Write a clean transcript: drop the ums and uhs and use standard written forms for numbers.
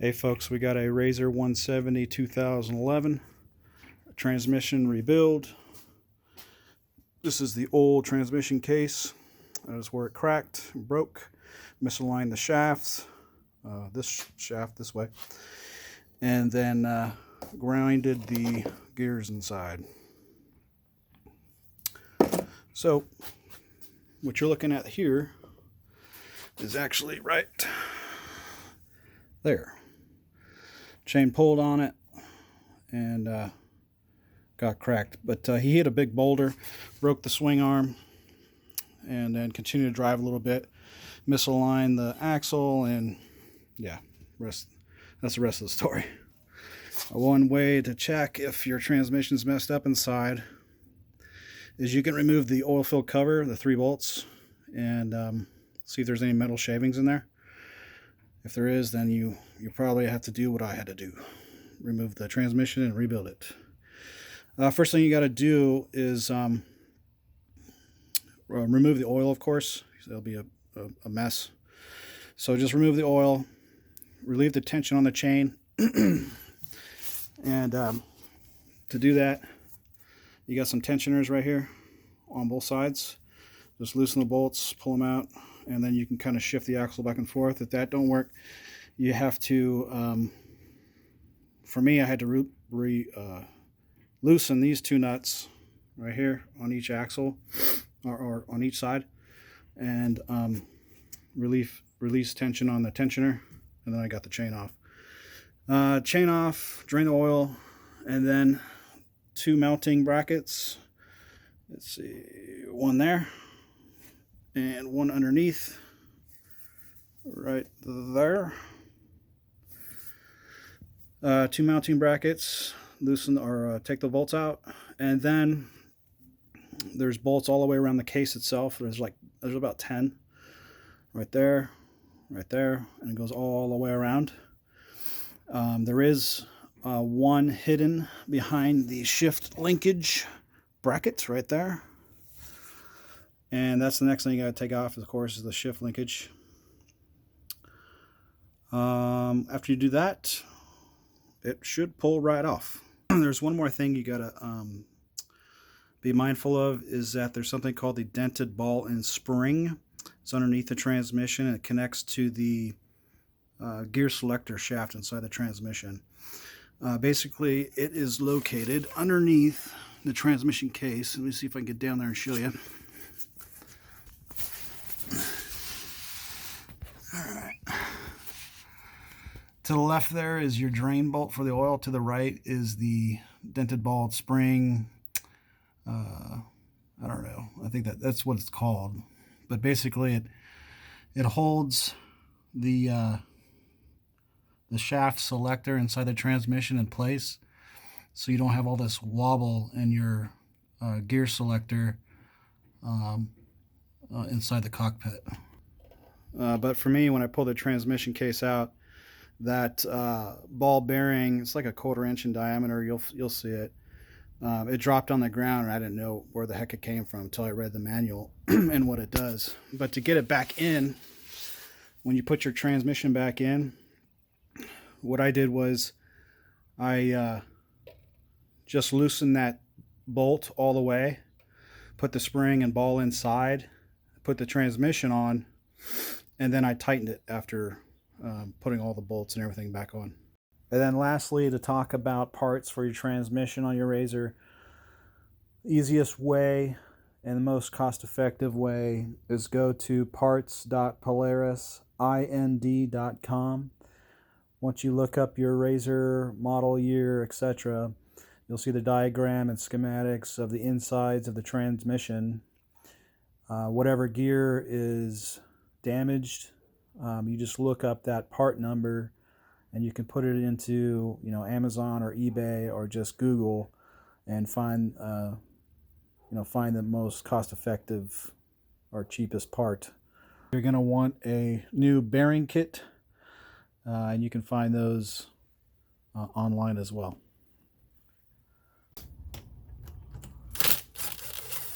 Hey folks, we got a RZR 170 2011 transmission rebuild. This is the old transmission case. That is where it cracked, broke, misaligned the shafts, this shaft this way, and then grounded the gears inside. So what you're looking at here is actually right there. Chain pulled on it and got cracked, but he hit a big boulder, broke the swing arm, and then continued to drive a little bit, misaligned the axle, and yeah, that's the rest of the story. One way to check if your transmission's messed up inside is you can remove the oil fill cover, the 3 bolts, and see if there's any metal shavings in there. If there is, then you probably have to do what I had to do. Remove the transmission and rebuild it. First thing you got to do is remove the oil, of course. It'll be a mess. So just remove the oil, relieve the tension on the chain, and to do that, you got some tensioners right here on both sides. Just loosen the bolts, pull them out, and then you can kind of shift the axle back and forth. If that don't work, you have to, for me, I had to loosen these 2 nuts right here on each axle, or on each side, and release tension on the tensioner, and then I got the chain off. Chain off, drain the oil, and then 2 mounting brackets. Let's see, one there and one underneath right there. 2 mounting brackets, loosen or take the bolts out, and then there's bolts all the way around the case itself. There's about 10 right there, and it goes all the way around. There is one hidden behind the shift linkage bracket right there, and that's the next thing you got to take off, of course, is the shift linkage. After you do that, it should pull right off. There's one more thing you got to be mindful of, is that there's something called the dented ball and spring. It's underneath the transmission, and it connects to the gear selector shaft inside the transmission. Basically, it is located underneath the transmission case. Let me see if I can get down there and show you. Alright. To the left there is your drain bolt for the oil. To the right is the dented ball spring. I don't know. I think that's what it's called. But basically, it holds the shaft selector inside the transmission in place, so you don't have all this wobble in your gear selector inside the cockpit. But for me, when I pull the transmission case out, that ball bearing, it's like a 1/4 inch in diameter. You'll see it. It dropped on the ground, and I didn't know where the heck it came from until I read the manual and what it does. But to get it back in, when you put your transmission back in, what I did was I just loosened that bolt all the way, put the spring and ball inside, put the transmission on, and then I tightened it after putting all the bolts and everything back on. And then lastly, to talk about parts for your transmission on your RZR, the easiest way and the most cost-effective way is go to parts.polaris.ind.com. Once you look up your RZR model year, etc., you'll see the diagram and schematics of the insides of the transmission. Whatever gear is damaged, you just look up that part number, and you can put it into Amazon or eBay or just Google and find find the most cost-effective or cheapest part. You're going to want a new bearing kit, and you can find those online as well.